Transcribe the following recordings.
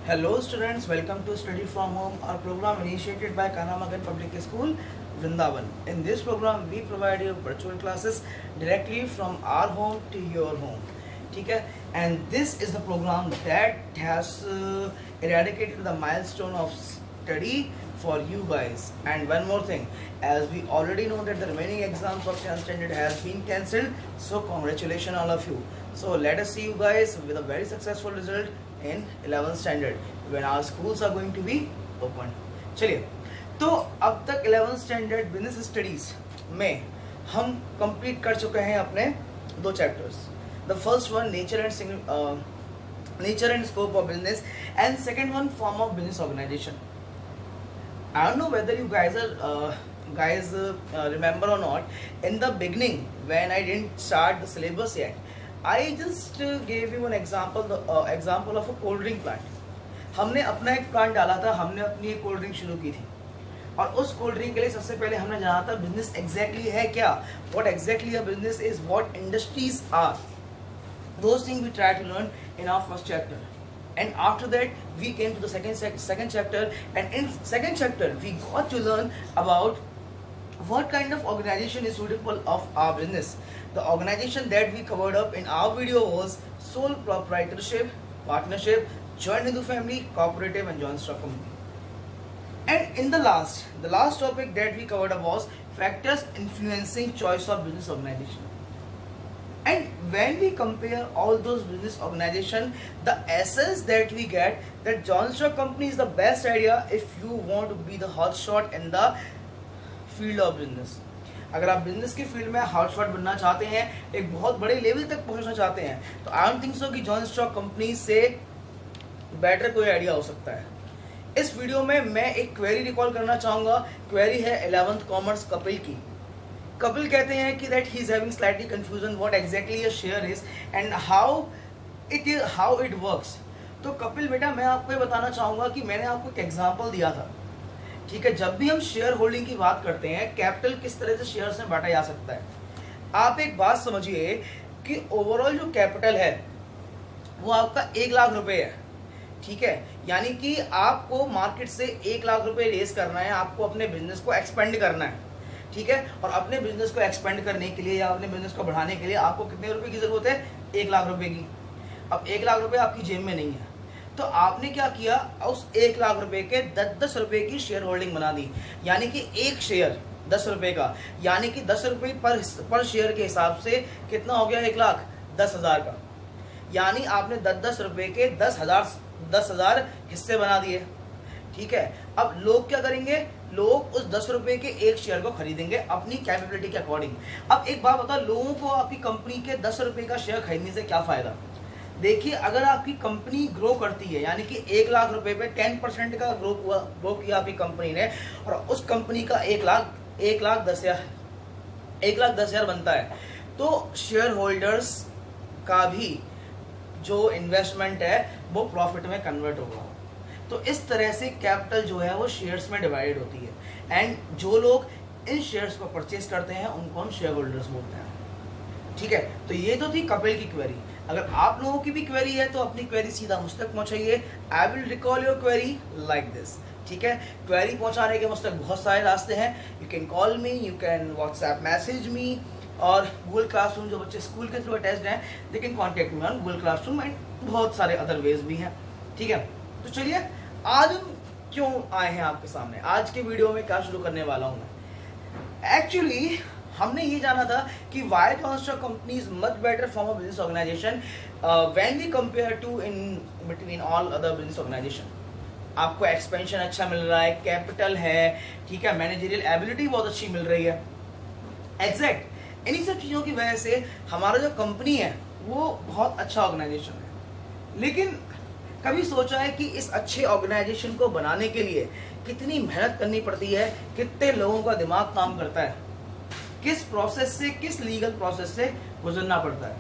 Hello students, welcome to Study from Home, our program initiated by Kanamagan Public School, Vrindavan. In this program, we provide you virtual classes directly from our home to your home. Okay? And this is the program that has eradicated the milestone of study for you guys. And one more thing, as we already know that the remaining exams of 10th standard has been cancelled, so congratulations all of you. So let us see you guys with a very successful result in 11th standard when our schools are going to be open. चलिए, तो अब तक 11th standard business studies में हम complete कर चुके हैं अपने दो chapters. The first one nature and scope of business and second one form of business organisation. I don't know whether you guys remember or not. In the beginning, when I didn't start the syllabus yet, I just gave you an example of a cold drink plant. हमने अपना एक plant डाला था, हमने अपनी एक cold drink शुरू की थी, और उस कोल्ड ड्रिंक के लिए सबसे पहले हमने जाना था बिजनेस एग्जैक्टली है क्या, what exactly a business is, what industries are. Those things we try to learn in our first chapter, and after that we came to the second chapter, and in second chapter we got to learn about what kind of organization is suitable of our business. The organization that we covered up in our video was sole proprietorship, partnership, joint into family, cooperative and joint stock company. And in the last topic that we covered up was factors influencing choice of business organization. And when we compare all those business organization, the essence that we get that joint stock company is the best idea if you want to be the hot shot in the field of business. अगर आप business की field में hotshot बनना चाहते हैं, एक बहुत बड़े लेवल तक पहुंचना चाहते हैं, तो आई डोंट थिंक सो कि जॉइंट स्टॉक कंपनी से बेटर कोई आइडिया हो सकता है. इस वीडियो में मैं एक क्वेरी रिकॉल करना चाहूँगा. क्वेरी है 11th कॉमर्स कपिल की. कपिल कहते हैं कि that he is having slightly confusion what exactly a share is and how it works. तो कपिल बेटा, मैं आपको ये बताना चाहूँगा कि मैंने आपको एक एग्जाम्पल दिया था. ठीक है, जब भी हम शेयर होल्डिंग की बात करते हैं, कैपिटल किस तरह से शेयर्स में बांटा जा सकता है. आप एक बात समझिए कि ओवरऑल जो कैपिटल है वो आपका 1 लाख रुपए है. ठीक है, यानी कि आपको मार्केट से 1 लाख रुपए रेज करना है, आपको अपने बिजनेस को एक्सपेंड करना है. ठीक है, और अपने बिजनेस को एक्सपेंड करने के लिए या अपने बिजनेस को बढ़ाने के लिए आपको कितने रुपए की जरूरत है? 1 लाख रुपए की. अब 1 लाख रुपए आपकी जेब में नहीं है, तो आपने क्या किया, उस 1 लाख रुपए के 10-10 रुपए की शेयर होल्डिंग बना दी. यानी कि एक शेयर 10 रुपए का, यानी कि 10 रुपए पर शेयर के हिसाब से कितना हो गया? 1 लाख 10,000 का. यानी आपने 10-10 रुपए के 10,000 हिस्से बना दिए. ठीक है, अब लोग क्या करेंगे? लोग उस 10 रुपए के एक शेयर को खरीदेंगे अपनी कैपेबिलिटी के अकॉर्डिंग. अब एक बात बताओ, लोगों को आपकी कंपनी के 10 रुपए का शेयर खरीदने से क्या फायदा? देखिए, अगर आपकी कंपनी ग्रो करती है, यानी कि 1 लाख रुपए पे 10% का ग्रो किया आपकी कंपनी ने, और उस कंपनी का 1 लाख 10,000 बनता है, तो शेयर होल्डर्स का भी जो इन्वेस्टमेंट है वो प्रॉफिट में कन्वर्ट होगा. तो इस तरह से कैपिटल जो है वो शेयर्स में डिवाइड होती है, एंड जो लोग इन शेयर्स को परचेज करते हैं उनको हम शेयर होल्डर्स बोलते हैं. ठीक है, तो ये तो थी कपिल की क्वेरी. अगर आप लोगों की भी क्वेरी है तो अपनी क्वेरी सीधा मुझ तक पहुंचाइए. I will recall your query like this. ठीक है, क्वेरी पहुंचाने के मुझ तक बहुत सारे रास्ते हैं. You can call me, you can WhatsApp message me, और गूगल क्लासरूम जो बच्चे स्कूल के थ्रू अटैच्ड हैं, they can contact me on Google classroom, and बहुत सारे अदर वेज भी हैं. ठीक है, तो चलिए आज हम क्यों आए हैं आपके सामने. आज के वीडियो में क्या शुरू करने वाला हूँ मैं. एक्चुअली हमने ये जाना था कि why joint stock company is much better form of business organisation when we compare to in between all other business organisation. आपको एक्सपेंशन अच्छा मिल रहा है, कैपिटल है, ठीक है, मैनेजरियल एबिलिटी बहुत अच्छी मिल रही है. एग्जैक्ट इन्हीं सब चीज़ों की वजह से हमारा जो कंपनी है वो बहुत अच्छा ऑर्गेनाइजेशन है. लेकिन कभी सोचा है कि इस अच्छे ऑर्गेनाइजेशन को बनाने के लिए कितनी मेहनत करनी पड़ती है, कितने लोगों का दिमाग काम करता है, किस प्रोसेस से, किस लीगल प्रोसेस से गुजरना पड़ता है.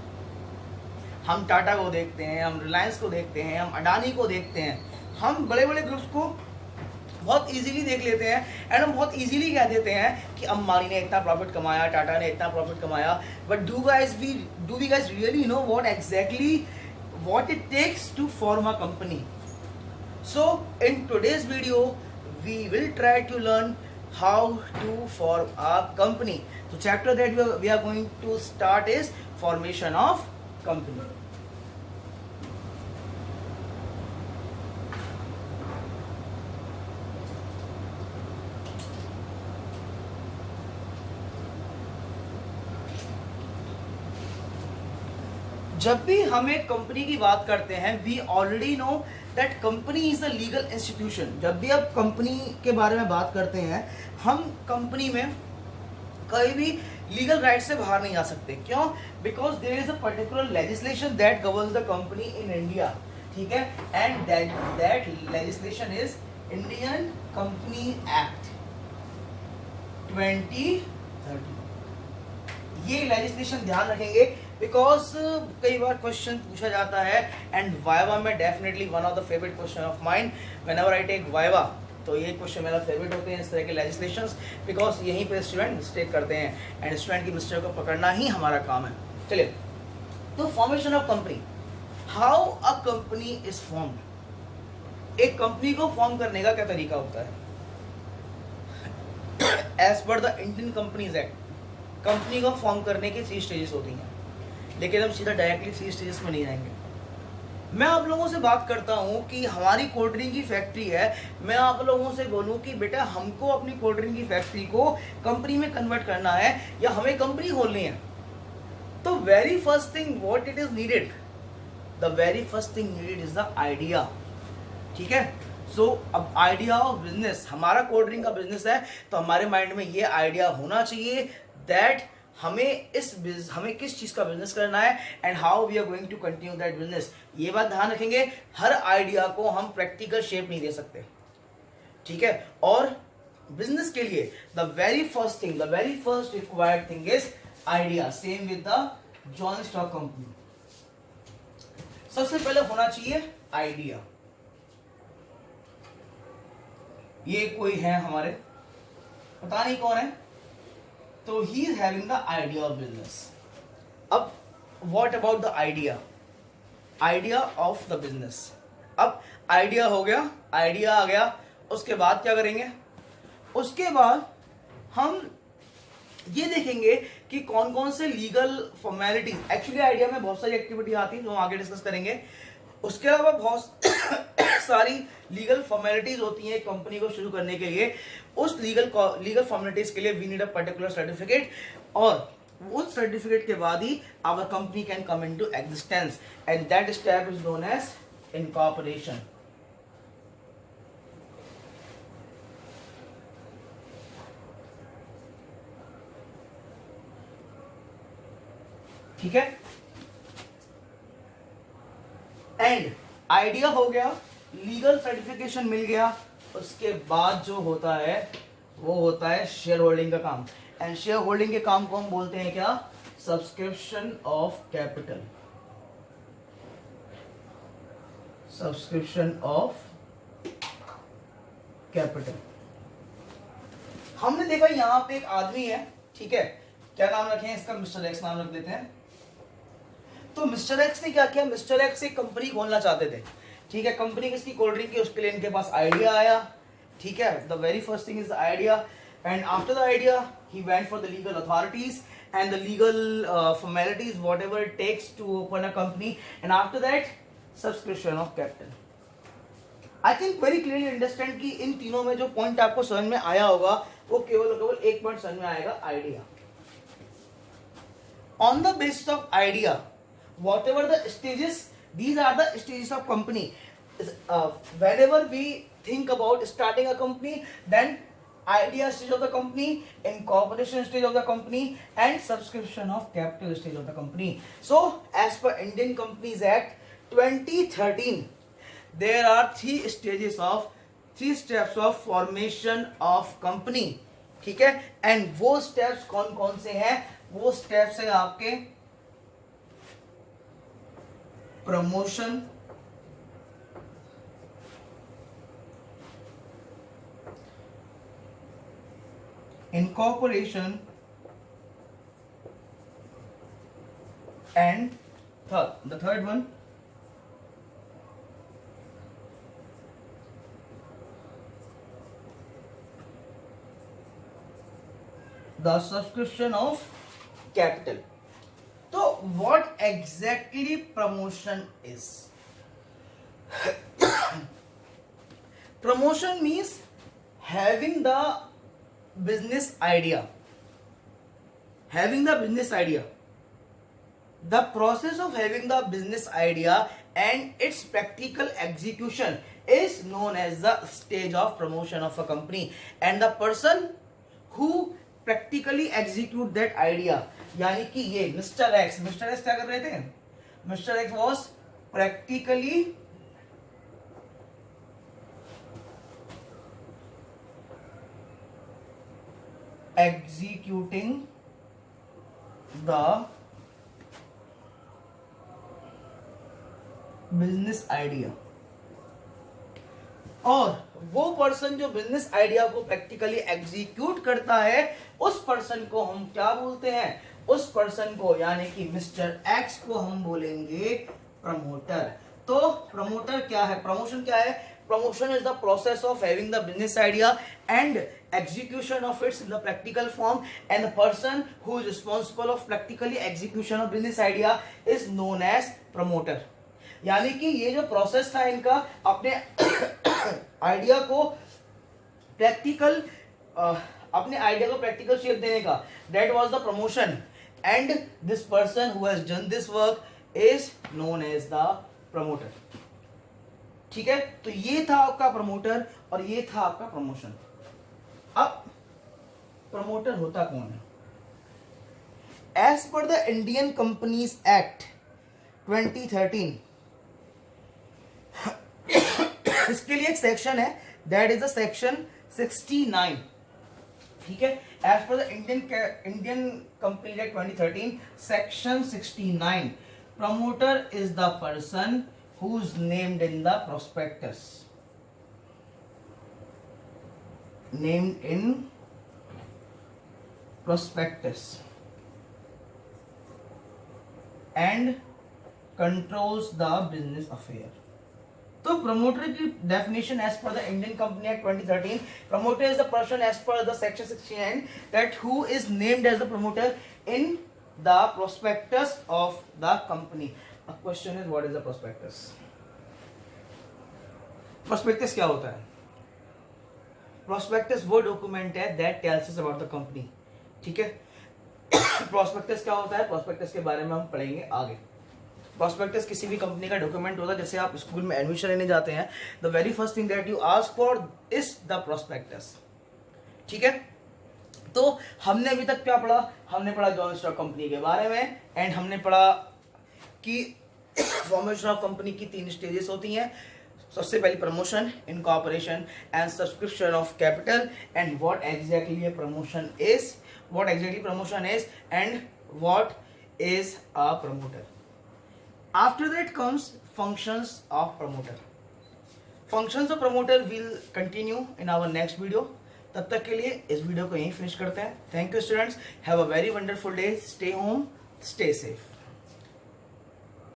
हम टाटा को देखते हैं, हम रिलायंस को देखते हैं, हम अडानी को देखते हैं, हम बड़े बड़े ग्रुप्स को बहुत इजीली देख लेते हैं, एंड हम बहुत इजीली कह देते हैं कि अंबानी ने इतना प्रॉफिट कमाया, टाटा ने इतना प्रॉफिट कमाया. But do we guys really know what exactly what it takes to form a company? So in today's video we will try to learn how to form a company. So chapter that we are going to start is formation of company. जब भी हम एक company की बात करते हैं we already know that company is a legal institution. जब भी आप कंपनी के बारे में बात करते हैं हम कंपनी में कहीं भी लीगल राइट से बाहर नहीं आ सकते. क्यों? Because there is a particular legislation that governs the company in India. ठीक है, and that legislation is Indian company act 2013. ये लेजिस्लेशन ध्यान रखेंगे बिकॉज कई बार क्वेश्चन पूछा जाता है एंड वाइवा में definitely one of the favourite question of mind whenever I take viva. तो ये क्वेश्चन मेरा फेवरेट होते हैं इस तरह के लेजिस्लेशंस बिकॉज यहीं पे स्टूडेंट मिस्टेक करते हैं एंड स्टूडेंट की मिस्टेक को पकड़ना ही हमारा काम है. चलिए, तो formation of company. How a company is formed. एक कंपनी को फॉर्म करने का क्या तरीका होता है? As per the Indian companies act company को फॉर्म करने की 3 स्टेजेस होती हैं, लेकिन हम सीधा डायरेक्टली 3 स्टेजेस में नहीं आएंगे. मैं आप लोगों से बात करता हूं कि हमारी कोल्ड ड्रिंक की फैक्ट्री है. मैं आप लोगों से बोलूं कि बेटा हमको अपनी कोल्ड ड्रिंक की फैक्ट्री को कंपनी में कन्वर्ट करना है या हमें कंपनी खोलनी है. तो very first thing what it is needed, the very first thing needed is the idea. ठीक है, सो अब आइडिया ऑफ बिजनेस. हमारा कोल्ड ड्रिंक का बिजनेस है तो हमारे माइंड में ये आइडिया होना चाहिए दैट हमें किस चीज का बिजनेस करना है and how we are going to continue that business. ये बात ध्यान रखेंगे, हर आइडिया को हम प्रैक्टिकल शेप नहीं दे सकते. ठीक है, और बिजनेस के लिए the very first required thing is idea. Same with the joint stock company. सबसे पहले होना चाहिए आइडिया. ये कोई है हमारे, पता नहीं कौन है, तो he is having the idea of business. अब what about the idea of the business. अब आइडिया हो गया, आइडिया आ गया, उसके बाद क्या करेंगे? उसके बाद हम ये देखेंगे कि कौन कौन से लीगल फॉर्मेलिटीज. एक्चुअली आइडिया में बहुत सारी एक्टिविटी आती है जो हम आगे डिस्कस करेंगे. उसके अलावा बहुत सारी लीगल फॉर्मेलिटीज होती हैं कंपनी को शुरू करने के लिए. उस लीगल फॉर्मेलिटीज के लिए we need a particular certificate, और उस सर्टिफिकेट के बाद ही our company can come into existence and that step is known as incorporation. ठीक है, एंड आइडिया हो गया, लीगल सर्टिफिकेशन मिल गया. उसके बाद जो होता है वो होता है शेयर होल्डिंग का काम. एंड शेयर होल्डिंग के काम को हम बोलते हैं क्या? Subscription of capital. Subscription of capital. हमने देखा यहां पे एक आदमी है. ठीक है, क्या नाम रखें इसका? मिस्टर एक्स नाम रख देते हैं. तो मिस्टर एक्स ने क्या किया? मिस्टर एक्स एक कंपनी खोलना चाहते थे. ठीक है, कंपनी किसकी? कोल्ड ड्रिंक की. उसके लिए इनके पास आइडिया आया. ठीक है, the very first thing is the idea, and after the idea he went for the legal authorities and the legal formalities whatever it takes to open a company, and after that subscription of capital. I think very clearly understand कि इन तीनों में जो point आपको समझ में आया होगा वो केवल एक पॉइंट समझ में आएगा, idea. On the basis of idea whatever the stages, these are the stages of company. Whenever we think about starting a company, then idea stage of the company, incorporation stage of the company, and subscription of capital stage of the company. So as per Indian Companies Act 2013, there are three steps of formation of company. ठीक है, and वो steps कौन कौन से हैं? वो steps है आपके promotion, incorporation, and the third one the subscription of capital. So what exactly promotion is? Promotion means having the business idea. Having the business idea. The process of having the business idea and its practical execution is known as the stage of promotion of a company. And the person who practically execute that idea, यानी कि ये mister x क्या कर रहे थे? Mister x was practically executing the business idea. और वो person जो बिजनेस आइडिया को प्रैक्टिकली एग्जीक्यूट करता है, उस पर्सन को हम क्या बोलते हैं? उस पर्सन को यानी कि मिस्टर एक्स को हम बोलेंगे प्रमोटर. तो प्रमोटर क्या है? प्रमोशन क्या है? Promotion is the process of having the business idea and execution of it in the practical form, and the person who is responsible of practically execution of business idea is known as promoter. यानी कि ये जो process था इनका अपने idea को practical shape देने का, that was the promotion, and this person who has done this work is known as the promoter. ठीक है, तो ये था आपका प्रमोटर और ये था आपका प्रमोशन. अब प्रमोटर होता कौन है? As per the Indian companies act 2013, इसके लिए एक सेक्शन है, दैट इज द सेक्शन 69. ठीक है, as per the Indian company act 2013 section 69, promoter is the person who is named in the prospectus. Named in prospectus and controls the business affair. तो promoter की definition as per the Indian company act 2013, promoter is the person as per the section 69 that who is named as the promoter in the prospectus of the company. A question is, what is the prospectus? Prospectus क्या होता है? Prospectus वो document है that tells us about the company. ठीक है, Prospectus क्या होता है? Prospectus के बारे में हम पढ़ेंगे आगे. Prospectus किसी भी कंपनी का डॉक्यूमेंट होता है. जैसे आप स्कूल में एडमिशन लेने जाते हैं, the very first thing that you ask for is the prospectus. ठीक है, तो हमने अभी तक क्या पढ़ा? हमने पढ़ा जॉइंट स्टॉक कंपनी के बारे में, एंड हमने पढ़ा कि फॉर्मेशन ऑफ कंपनी की 3 स्टेजेस होती हैं. सबसे पहले promotion, incorporation and subscription of capital, and what exactly promotion is, and what is a promoter. After that comes functions of promoter. Functions of promoter will continue in our next video. तब तक के लिए इस video को यहीं finish करते हैं. Thank you students, have a very wonderful day, stay home, stay safe.